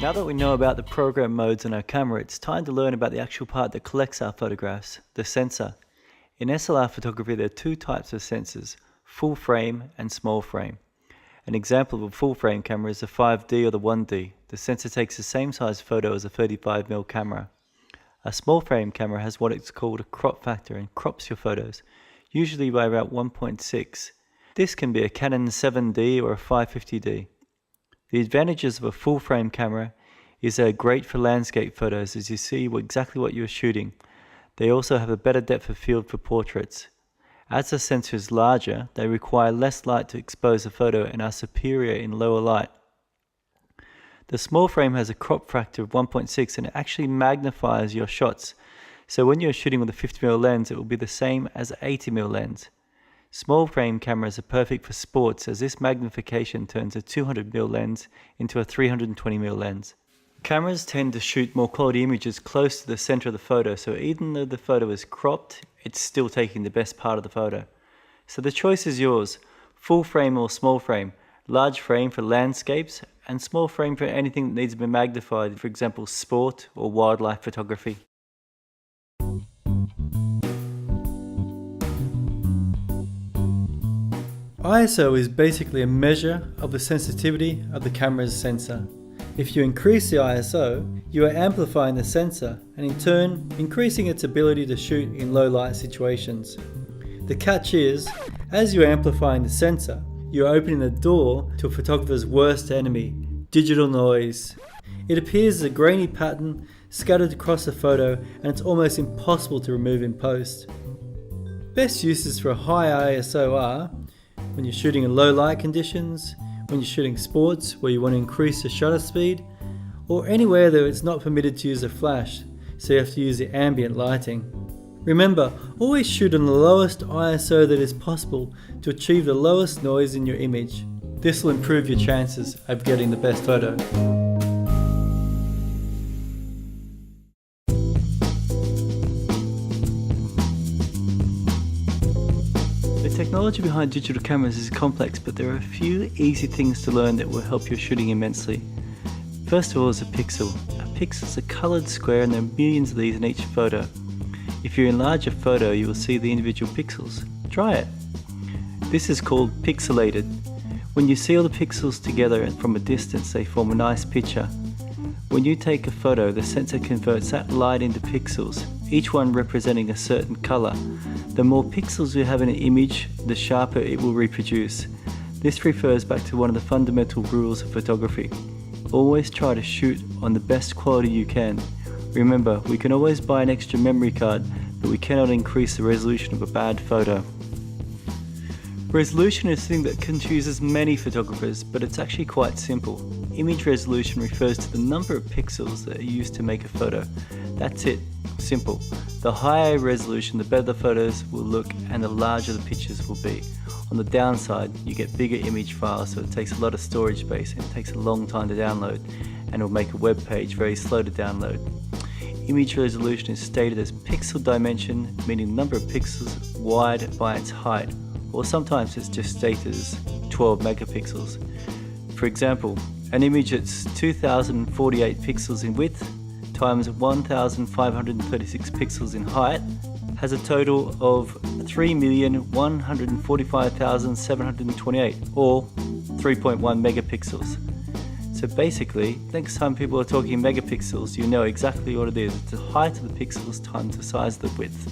Now that we know about the program modes on our camera, it's time to learn about the actual part that collects our photographs, the sensor. In SLR photography, there are two types of sensors, full frame and small frame. An example of a full frame camera is the 5D or the 1D. The sensor takes the same size photo as a 35mm camera. A small frame camera has what is called a crop factor and crops your photos, usually by about 1.6. This can be a Canon 7D or a 550D. The advantages of a full frame camera is they're great for landscape photos as you see exactly what you're shooting. They also have a better depth of field for portraits. As the sensor is larger, they require less light to expose the photo and are superior in lower light. The small frame has a crop factor of 1.6 and it actually magnifies your shots. So when you're shooting with a 50mm lens, it will be the same as an 80mm lens. Small frame cameras are perfect for sports as this magnification turns a 200mm lens into a 320mm lens. Cameras tend to shoot more quality images close to the center of the photo, so even though the photo is cropped, it's still taking the best part of the photo. So the choice is yours, full frame or small frame, large frame for landscapes and small frame for anything that needs to be magnified, for example sport or wildlife photography. ISO is basically a measure of the sensitivity of the camera's sensor. If you increase the ISO, you are amplifying the sensor and in turn increasing its ability to shoot in low light situations. The catch is, as you are amplifying the sensor, you are opening the door to a photographer's worst enemy, digital noise. It appears as a grainy pattern scattered across the photo and it's almost impossible to remove in post. Best uses for a high ISO are when you're shooting in low light conditions, when you're shooting sports where you want to increase the shutter speed, or anywhere that it's not permitted to use a flash, so you have to use the ambient lighting. Remember, always shoot on the lowest ISO that is possible to achieve the lowest noise in your image. This will improve your chances of getting the best photo. The technology behind digital cameras is complex, but there are a few easy things to learn that will help your shooting immensely. First of all is a pixel. A pixel is a coloured square and there are millions of these in each photo. If you enlarge a photo, you will see the individual pixels. Try it. This is called pixelated. When you see all the pixels together and from a distance, they form a nice picture. When you take a photo, the sensor converts that light into pixels, each one representing a certain colour. The more pixels you have in an image, the sharper it will reproduce. This refers back to one of the fundamental rules of photography. Always try to shoot on the best quality you can. Remember, we can always buy an extra memory card, but we cannot increase the resolution of a bad photo. Resolution is something that confuses many photographers, but it's actually quite simple. Image resolution refers to the number of pixels that are used to make a photo. That's it, simple. The higher resolution, the better the photos will look and the larger the pictures will be. On the downside, you get bigger image files, so it takes a lot of storage space and it takes a long time to download, and it will make a web page very slow to download. Image resolution is stated as pixel dimension, meaning the number of pixels wide by its height, or sometimes it's just stated as 12 megapixels. For example, an image that's 2048 pixels in width times 1536 pixels in height has a total of 3,145,728 or 3.1 megapixels. So basically, next time people are talking megapixels, you know exactly what it is. It's the height of the pixels times the size of the width.